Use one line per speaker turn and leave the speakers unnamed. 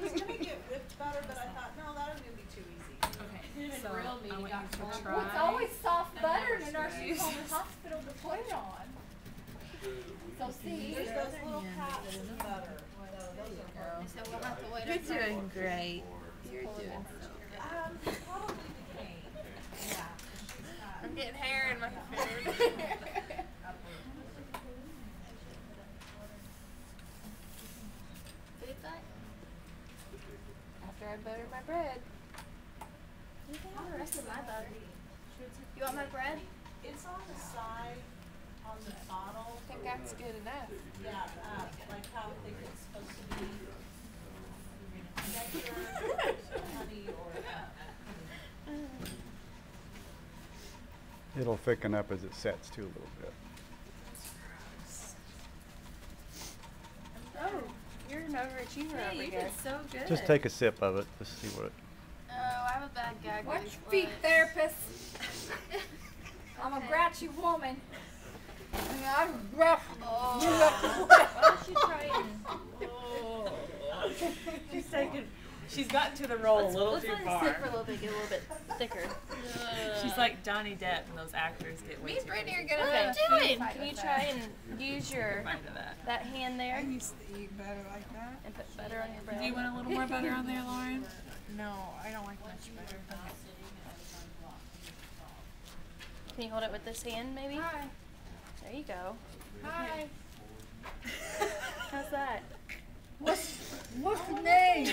was gonna get whipped butter, but I thought, no, that was gonna be too easy.
Okay, so I want you to
Well,
try.
it's always soft butter in a nursing home and hospital to put it on. So see,
There's those little caps of butter.
so we'll have to wait.
You're doing great. You're doing so good.
Probably the cane. Yeah.
I'm getting hair in my food. After I butter my bread.
You can have the rest of my butter. You want my bread?
It's on the side, on the bottle.
I think that's good enough.
Yeah, like how thick it's supposed to be. Nectar, honey, or
It'll thicken up as it sets too a little bit.
Oh, you're an overachiever over here.
so good.
Just take a sip of it to see what it.
Oh, I have a bad gag
Watch your
reflex.
feet, therapist. I'm a grouchy woman. And I'm rough.
Why don't you try and...
She's taken. She's gotten to the roll a little
Let's
too
let it
far.
sit for a little bit, get a little bit thicker.
She's like Johnny Depp, and those actors get way
Me and
too
Brittany are
big.
gonna
Okay.
what are you doing? Can you try and use your
Remind of that.
that hand there
used to eat butter like that.
and put butter on your bread?
Do you want a little more butter on there, Lauren?
No, I don't like much butter.
Can you hold it with this hand, maybe?
Hi.
There you go.
Hi.
How's that?
What's the name?